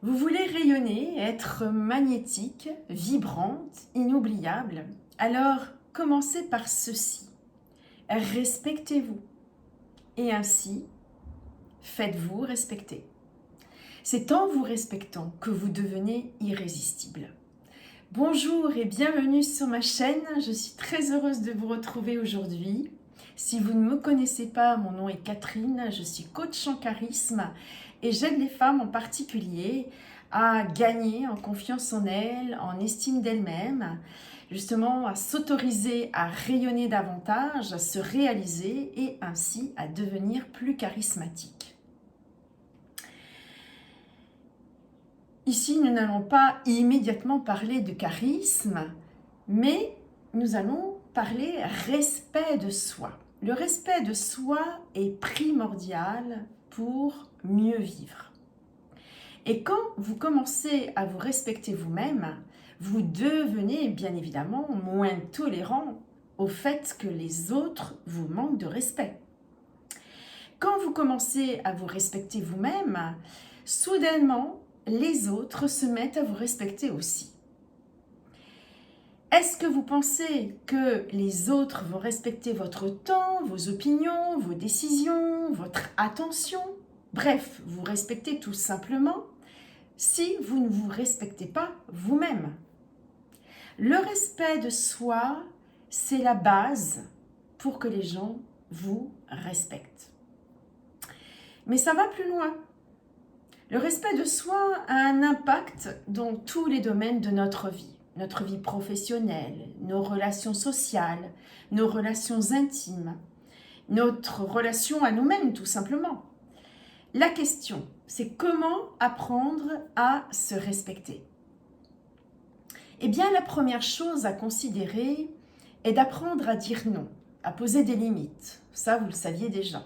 Vous voulez rayonner, être magnétique, vibrante, inoubliable. Alors, commencez par ceci. Respectez-vous. Et ainsi, faites-vous respecter. C'est en vous respectant que vous devenez irrésistible. Bonjour et bienvenue sur ma chaîne. Je suis très heureuse de vous retrouver aujourd'hui. Si vous ne me connaissez pas, mon nom est Catherine, je suis coach en charisme et j'aide les femmes en particulier à gagner en confiance en elles, en estime d'elles-mêmes, justement à s'autoriser à rayonner davantage, à se réaliser et ainsi à devenir plus charismatique. Ici, nous n'allons pas immédiatement parler de charisme, mais nous allons parler respect de soi. Le respect de soi est primordial pour mieux vivre. Et quand vous commencez à vous respecter vous-même, vous devenez bien évidemment moins tolérant au fait que les autres vous manquent de respect. Quand vous commencez à vous respecter vous-même, soudainement, les autres se mettent à vous respecter aussi. Est-ce que vous pensez que les autres vont respecter votre temps, vos opinions, vos décisions, votre attention? Bref, vous respectez tout simplement si vous ne vous respectez pas vous-même. Le respect de soi, c'est la base pour que les gens vous respectent. Mais ça va plus loin. Le respect de soi a un impact dans tous les domaines de notre vie professionnelle, nos relations sociales, nos relations intimes, notre relation à nous-mêmes tout simplement. La question, c'est comment apprendre à se respecter? Eh bien, la première chose à considérer est d'apprendre à dire non, à poser des limites. Ça, vous le saviez déjà.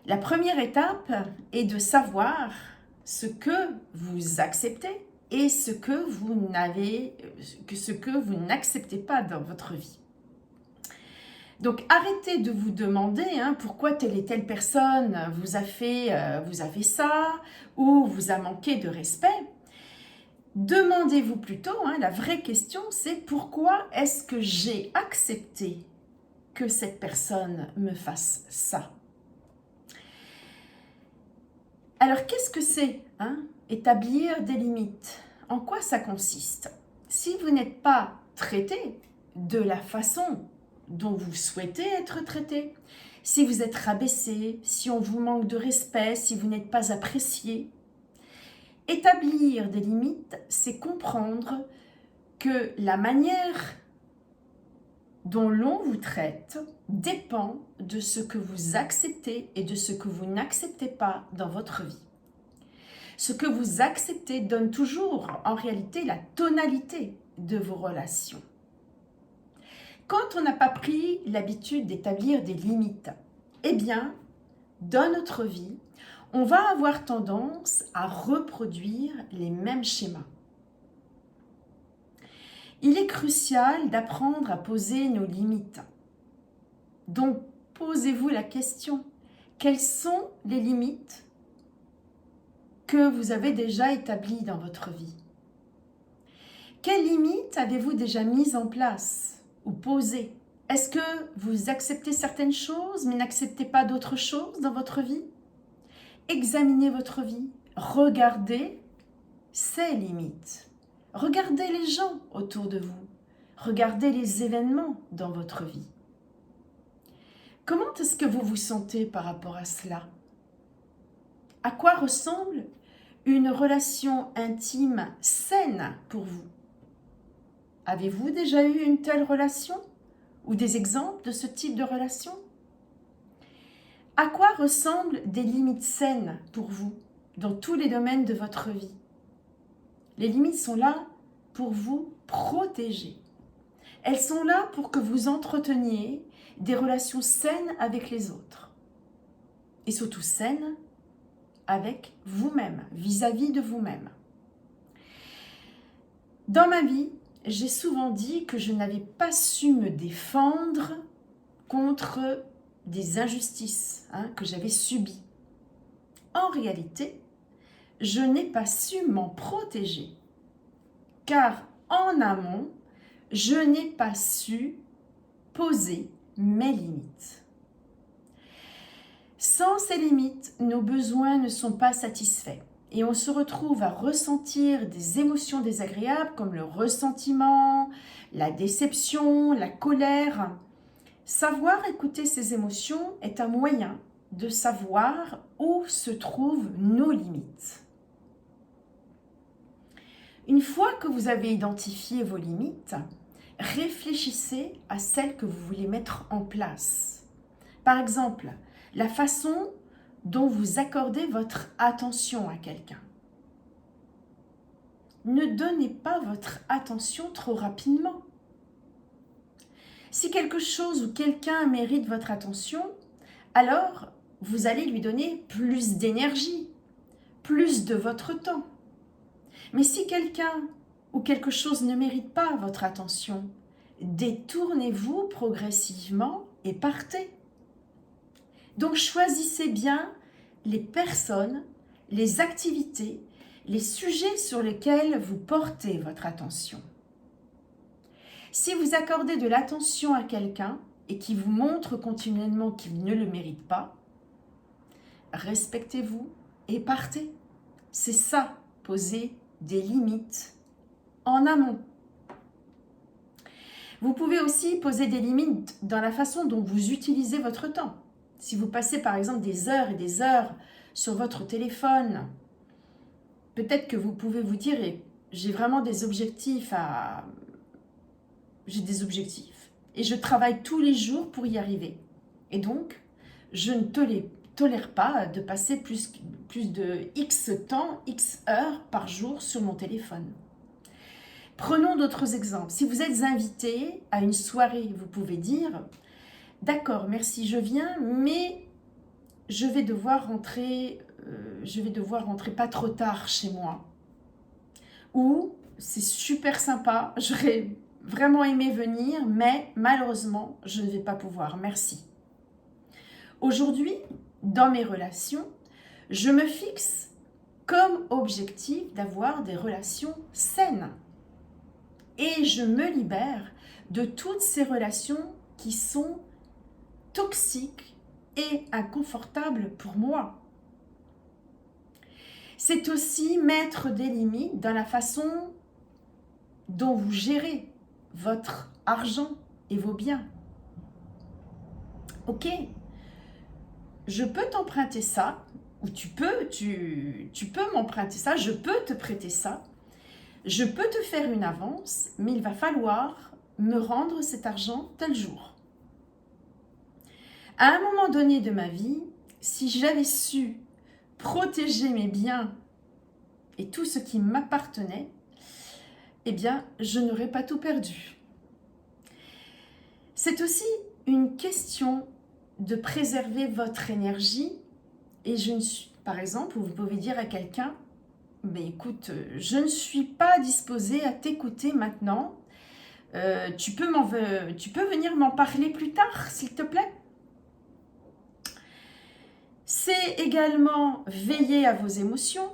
La première étape est de savoir ce que vous acceptez et ce que vous n'acceptez pas dans votre vie. Donc arrêtez de vous demander pourquoi telle et telle personne vous a fait ça ou vous a manqué de respect. Demandez-vous plutôt, la vraie question c'est pourquoi est-ce que j'ai accepté que cette personne me fasse ça? Alors, qu'est-ce que c'est établir des limites? En quoi ça consiste? Si vous n'êtes pas traité de la façon dont vous souhaitez être traité, si vous êtes rabaissé, si on vous manque de respect, si vous n'êtes pas apprécié, établir des limites, c'est comprendre que la manière dont l'on vous traite dépend de ce que vous acceptez et de ce que vous n'acceptez pas dans votre vie. Ce que vous acceptez donne toujours, en réalité, la tonalité de vos relations. Quand on n'a pas pris l'habitude d'établir des limites, eh bien, dans notre vie, on va avoir tendance à reproduire les mêmes schémas. Il est crucial d'apprendre à poser nos limites. Donc, posez-vous la question, quelles sont les limites que vous avez déjà établies dans votre vie? Quelles limites avez-vous déjà mises en place ou posées? Est-ce que vous acceptez certaines choses mais n'acceptez pas d'autres choses dans votre vie? Examinez votre vie, regardez ces limites. Regardez les gens autour de vous. Regardez les événements dans votre vie. Comment est-ce que vous vous sentez par rapport à cela? À quoi ressemble une relation intime saine pour vous? Avez-vous déjà eu une telle relation ou des exemples de ce type de relation? À quoi ressemblent des limites saines pour vous dans tous les domaines de votre vie? Les limites sont là pour vous protéger. Elles sont là pour que vous entreteniez des relations saines avec les autres. Et surtout saines avec vous-même, vis-à-vis de vous-même. Dans ma vie, j'ai souvent dit que je n'avais pas su me défendre contre des injustices que j'avais subies. En réalité, je n'ai pas su m'en protéger. Car en amont, je n'ai pas su poser mes limites. Sans ces limites, nos besoins ne sont pas satisfaits et on se retrouve à ressentir des émotions désagréables comme le ressentiment, la déception, la colère. Savoir écouter ces émotions est un moyen de savoir où se trouvent nos limites. Une fois que vous avez identifié vos limites, réfléchissez à celles que vous voulez mettre en place. Par exemple, la façon dont vous accordez votre attention à quelqu'un. Ne donnez pas votre attention trop rapidement. Si quelque chose ou quelqu'un mérite votre attention, alors vous allez lui donner plus d'énergie, plus de votre temps. Mais si quelqu'un ou quelque chose ne mérite pas votre attention, détournez-vous progressivement et partez. Donc choisissez bien les personnes, les activités, les sujets sur lesquels vous portez votre attention. Si vous accordez de l'attention à quelqu'un et qui vous montre continuellement qu'il ne le mérite pas, respectez-vous et partez. C'est ça, poser des limites en amont. Vous pouvez aussi poser des limites dans la façon dont vous utilisez votre temps. Si vous passez par exemple des heures et des heures sur votre téléphone, peut-être que vous pouvez vous dire j'ai vraiment des objectifs j'ai des objectifs et je travaille tous les jours pour y arriver. Et donc, je ne tolère pas de passer plus de X temps, X heures par jour sur mon téléphone. Prenons d'autres exemples. Si vous êtes invité à une soirée, vous pouvez dire « D'accord, merci, je viens, mais je vais devoir rentrer pas trop tard chez moi. » Ou « C'est super sympa, j'aurais vraiment aimé venir, mais malheureusement, je ne vais pas pouvoir, merci. » Aujourd'hui, dans mes relations, je me fixe comme objectif d'avoir des relations saines. Et je me libère de toutes ces relations qui sont toxiques et inconfortables pour moi. C'est aussi mettre des limites dans la façon dont vous gérez votre argent et vos biens. Ok, je peux t'emprunter ça, ou tu peux m'emprunter ça, je peux te prêter ça. Je peux te faire une avance, mais il va falloir me rendre cet argent tel jour. À un moment donné de ma vie, si j'avais su protéger mes biens et tout ce qui m'appartenait, eh bien, je n'aurais pas tout perdu. C'est aussi une question de préserver votre énergie et par exemple, vous pouvez dire à quelqu'un « écoute, je ne suis pas disposée à t'écouter maintenant. Tu peux venir m'en parler plus tard, s'il te plaît ?» C'est également veiller à vos émotions.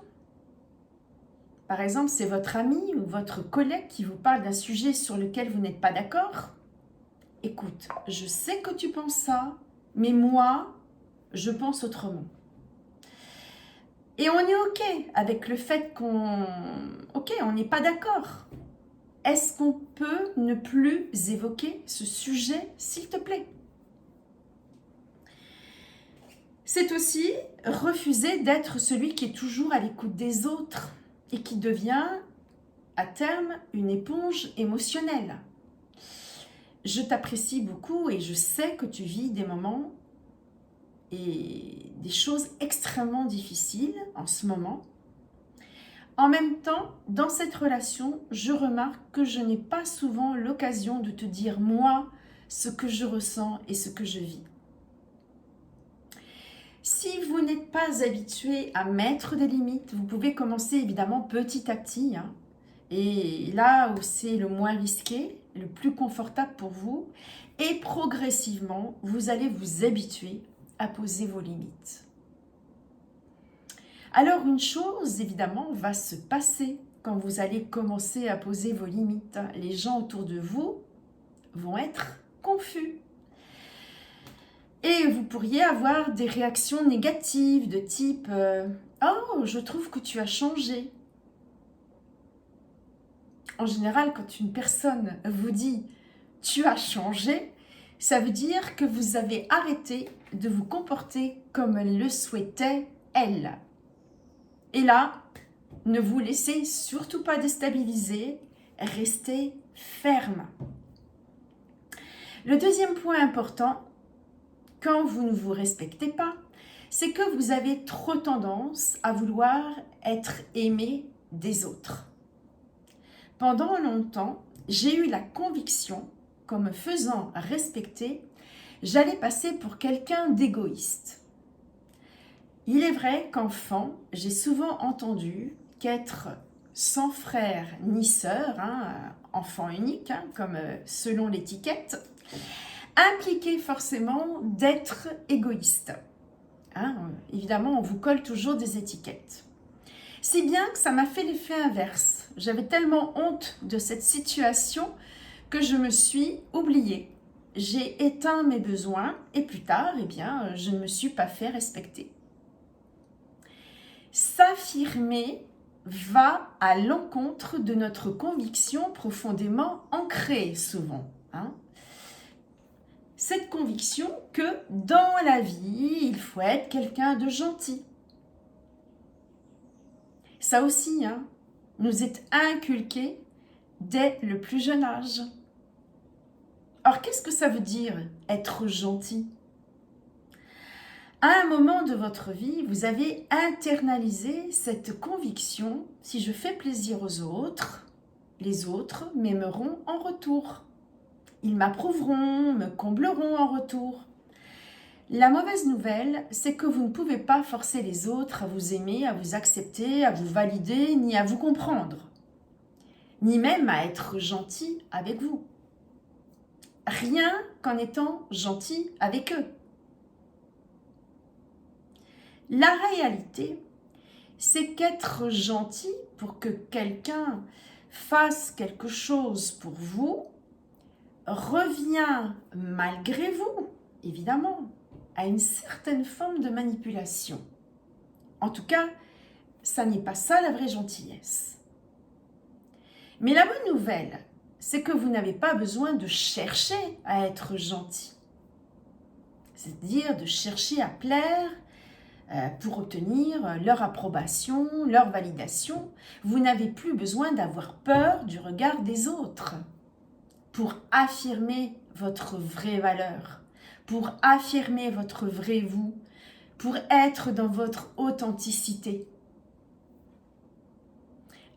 Par exemple, c'est votre ami ou votre collègue qui vous parle d'un sujet sur lequel vous n'êtes pas d'accord. Écoute, je sais que tu penses ça, mais moi, je pense autrement. Et on est OK avec le fait on n'est pas d'accord. Est-ce qu'on peut ne plus évoquer ce sujet, s'il te plaît? C'est aussi refuser d'être celui qui est toujours à l'écoute des autres et qui devient, à terme, une éponge émotionnelle. Je t'apprécie beaucoup et je sais que tu vis des moments et des choses extrêmement difficiles en ce moment. En même temps, dans cette relation, je remarque que je n'ai pas souvent l'occasion de te dire, moi, ce que je ressens et ce que je vis. Si vous n'êtes pas habitué à mettre des limites, vous pouvez commencer évidemment petit à petit. Et là où c'est le moins risqué, le plus confortable pour vous. Et progressivement, vous allez vous habituer à poser vos limites. Alors une chose, évidemment, va se passer quand vous allez commencer à poser vos limites. Les gens autour de vous vont être confus. Et vous pourriez avoir des réactions négatives de type Oh, je trouve que tu as changé ». En général, quand une personne vous dit « tu as changé », ça veut dire que vous avez arrêté de vous comporter comme elle le souhaitait, elle. Et là, ne vous laissez surtout pas déstabiliser, restez ferme. Le deuxième point important, quand vous ne vous respectez pas, c'est que vous avez trop tendance à vouloir être aimé des autres. Pendant longtemps, j'ai eu la conviction qu'en me faisant respecter, j'allais passer pour quelqu'un d'égoïste. Il est vrai qu'enfant, j'ai souvent entendu qu'être sans frère ni sœur, enfant unique, comme selon l'étiquette, impliquait forcément d'être égoïste. Évidemment, on vous colle toujours des étiquettes. Si bien que ça m'a fait l'effet inverse. J'avais tellement honte de cette situation que je me suis oubliée. J'ai éteint mes besoins et plus tard, je ne me suis pas fait respecter. S'affirmer va à l'encontre de notre conviction profondément ancrée souvent. Cette conviction que dans la vie, il faut être quelqu'un de gentil. Ça aussi, nous est inculqué dès le plus jeune âge. Alors, qu'est-ce que ça veut dire être gentil ? À un moment de votre vie, vous avez internalisé cette conviction, si je fais plaisir aux autres, les autres m'aimeront en retour. Ils m'approuveront, me combleront en retour. La mauvaise nouvelle, c'est que vous ne pouvez pas forcer les autres à vous aimer, à vous accepter, à vous valider, ni à vous comprendre, ni même à être gentil avec vous. Rien qu'en étant gentil avec eux. La réalité, c'est qu'être gentil pour que quelqu'un fasse quelque chose pour vous revient, malgré vous, évidemment, à une certaine forme de manipulation. En tout cas, ça n'est pas ça la vraie gentillesse. Mais la bonne nouvelle, c'est que vous n'avez pas besoin de chercher à être gentil. C'est-à-dire de chercher à plaire pour obtenir leur approbation, leur validation. Vous n'avez plus besoin d'avoir peur du regard des autres pour affirmer votre vraie valeur, pour affirmer votre vrai vous, pour être dans votre authenticité.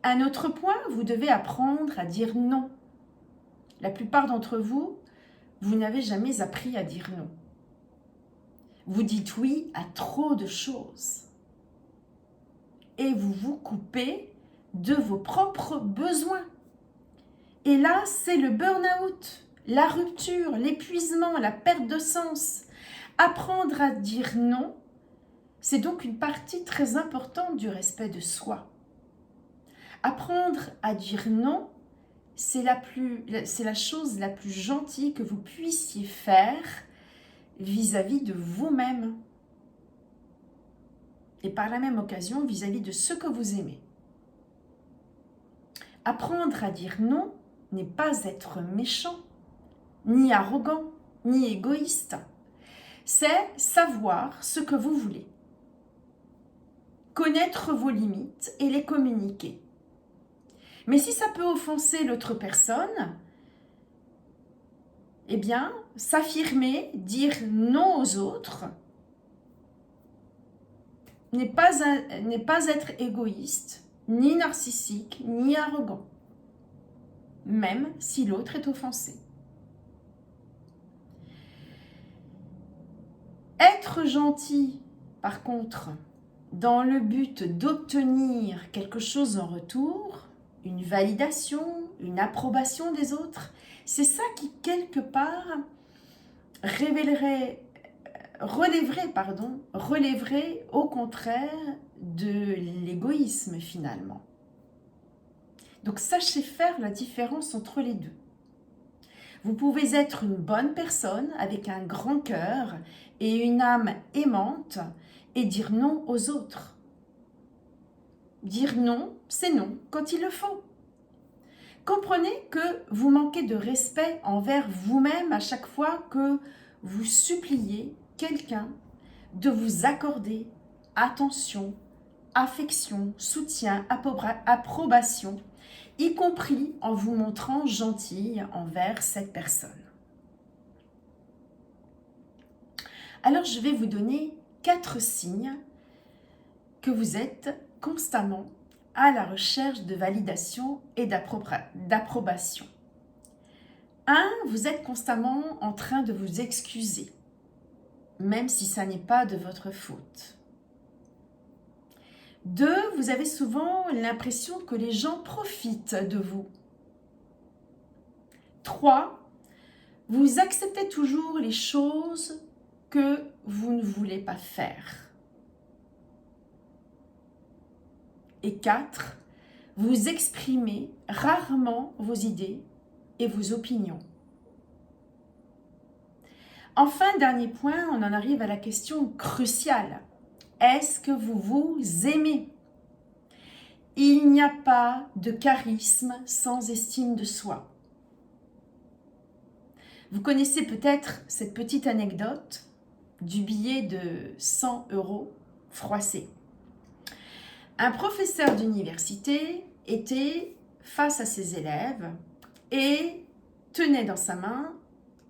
Un autre point, vous devez apprendre à dire non. La plupart d'entre vous, vous n'avez jamais appris à dire non. Vous dites oui à trop de choses. Et vous vous coupez de vos propres besoins. Et là, c'est le burn-out, la rupture, l'épuisement, la perte de sens. Apprendre à dire non, c'est donc une partie très importante du respect de soi. Apprendre à dire non, c'est la chose la plus gentille que vous puissiez faire vis-à-vis de vous-même. Et par la même occasion, vis-à-vis de ceux que vous aimez. Apprendre à dire non n'est pas être méchant, ni arrogant, ni égoïste. C'est savoir ce que vous voulez. Connaître vos limites et les communiquer. Mais si ça peut offenser l'autre personne, s'affirmer, dire non aux autres, n'est pas être égoïste, ni narcissique, ni arrogant, même si l'autre est offensé. Être gentil, par contre, dans le but d'obtenir quelque chose en retour, une validation, une approbation des autres, c'est ça qui, quelque part, révélerait relèverait au contraire de l'égoïsme finalement. Donc sachez faire la différence entre les deux. Vous pouvez être une bonne personne avec un grand cœur et une âme aimante et dire non aux autres. Dire non, c'est non quand il le faut. Comprenez que vous manquez de respect envers vous-même à chaque fois que vous suppliez quelqu'un de vous accorder attention, affection, soutien, approbation, y compris en vous montrant gentille envers cette personne. Alors je vais vous donner 4 signes que vous êtes constamment à la recherche de validation et d'approbation. 1. Vous êtes constamment en train de vous excuser, même si ça n'est pas de votre faute. 2. Vous avez souvent l'impression que les gens profitent de vous. 3. Vous acceptez toujours les choses que vous ne voulez pas faire. Et 4. Vous exprimez rarement vos idées et vos opinions. Enfin, dernier point, on en arrive à la question cruciale. Est-ce que vous vous aimez ? Il n'y a pas de charisme sans estime de soi. Vous connaissez peut-être cette petite anecdote du billet de 100 € froissé. Un professeur d'université était face à ses élèves et tenait dans sa main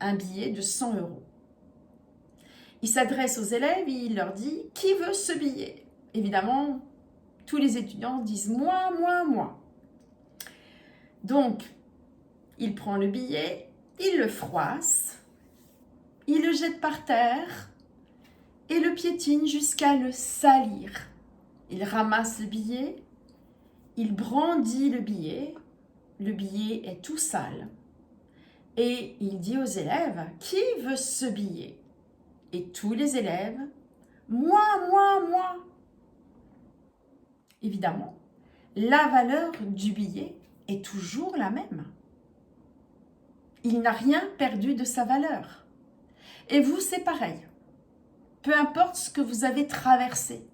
un billet de 100 €. Il s'adresse aux élèves et il leur dit « Qui veut ce billet ?» Évidemment, tous les étudiants disent « Moi, moi, moi ». Donc, il prend le billet, il le froisse, il le jette par terre et le piétine jusqu'à le salir. Il ramasse le billet, il brandit le billet est tout sale. Et il dit aux élèves « Qui veut ce billet ?» Et tous les élèves « Moi, moi, moi !» Évidemment, la valeur du billet est toujours la même. Il n'a rien perdu de sa valeur. Et vous, c'est pareil. Peu importe ce que vous avez traversé,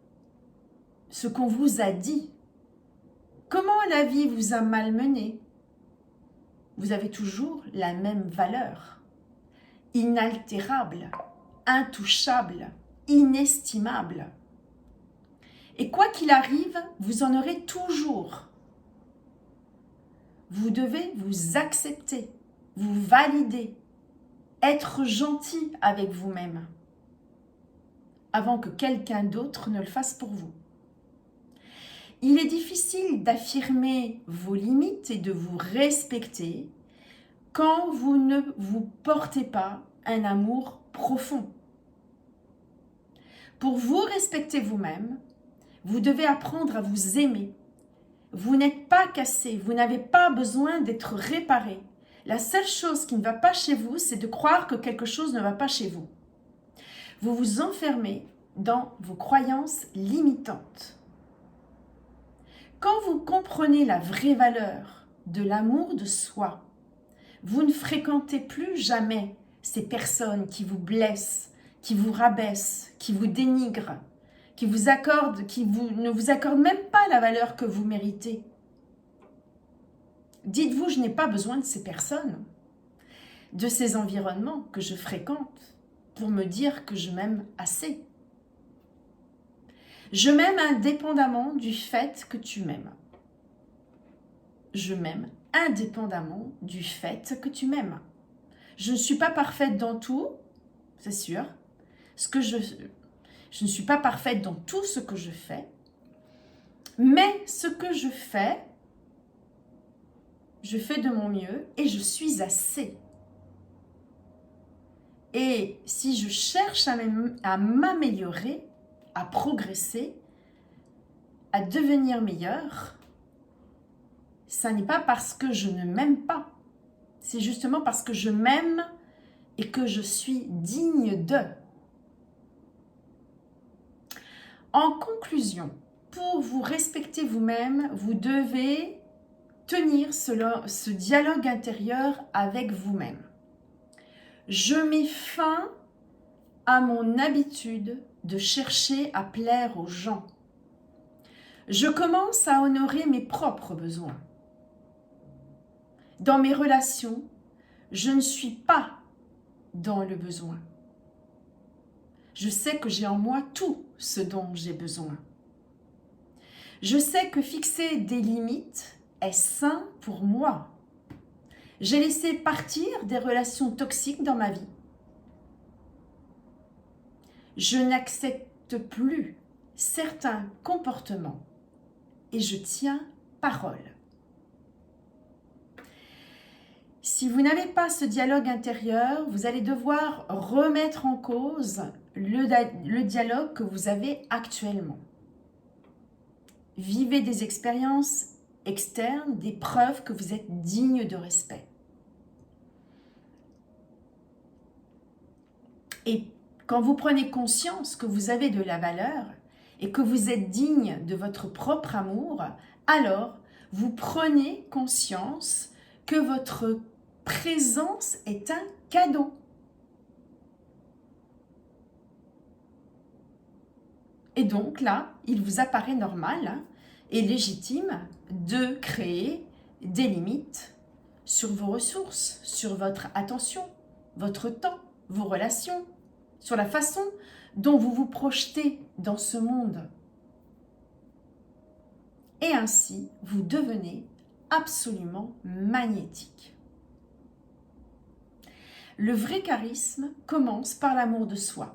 ce qu'on vous a dit, comment la vie vous a malmené, vous avez toujours la même valeur. Inaltérable, intouchable, inestimable. Et quoi qu'il arrive, vous en aurez toujours. Vous devez vous accepter, vous valider, être gentil avec vous-même, avant que quelqu'un d'autre ne le fasse pour vous. Il est difficile d'affirmer vos limites et de vous respecter quand vous ne vous portez pas un amour profond. Pour vous respecter vous-même, vous devez apprendre à vous aimer. Vous n'êtes pas cassé, vous n'avez pas besoin d'être réparé. La seule chose qui ne va pas chez vous, c'est de croire que quelque chose ne va pas chez vous. Vous vous enfermez dans vos croyances limitantes. Quand vous comprenez la vraie valeur de l'amour de soi, vous ne fréquentez plus jamais ces personnes qui vous blessent, qui vous rabaissent, qui vous dénigrent, qui ne vous accordent même pas la valeur que vous méritez. Dites-vous, je n'ai pas besoin de ces personnes, de ces environnements que je fréquente pour me dire que je m'aime assez. Je m'aime indépendamment du fait que tu m'aimes. Je m'aime indépendamment du fait que tu m'aimes. Je ne suis pas parfaite dans tout, c'est sûr. Je ne suis pas parfaite dans tout ce que je fais. Mais ce que je fais de mon mieux et je suis assez. Et si je cherche à m'améliorer, à progresser, à devenir meilleure, ça n'est pas parce que je ne m'aime pas. C'est justement parce que je m'aime et que je suis digne de. En conclusion, pour vous respecter vous-même, vous devez tenir ce dialogue intérieur avec vous-même. Je mets fin à mon habitude de chercher à plaire aux gens. Je commence à honorer mes propres besoins. Dans mes relations, je ne suis pas dans le besoin. Je sais que j'ai en moi tout ce dont j'ai besoin. Je sais que fixer des limites est sain pour moi. J'ai laissé partir des relations toxiques dans ma vie. Je n'accepte plus certains comportements et je tiens parole. Si vous n'avez pas ce dialogue intérieur, vous allez devoir remettre en cause le dialogue que vous avez actuellement. Vivez des expériences externes, des preuves que vous êtes digne de respect. Et quand vous prenez conscience que vous avez de la valeur et que vous êtes digne de votre propre amour, alors vous prenez conscience que votre présence est un cadeau. Et donc là, il vous apparaît normal et légitime de créer des limites sur vos ressources, sur votre attention, votre temps, vos relations, sur la façon dont vous vous projetez dans ce monde. Et ainsi, vous devenez absolument magnétique. Le vrai charisme commence par l'amour de soi.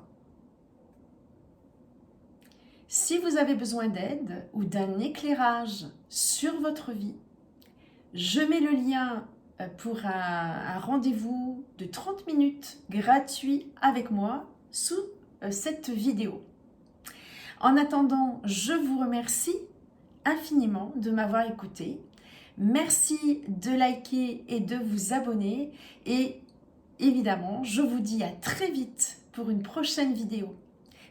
Si vous avez besoin d'aide ou d'un éclairage sur votre vie, je mets le lien pour un rendez-vous de 30 minutes gratuit avec moi sous cette vidéo. En attendant, je vous remercie infiniment de m'avoir écouté. Merci de liker et de vous abonner. Et évidemment, je vous dis à très vite pour une prochaine vidéo.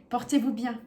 Portez-vous bien.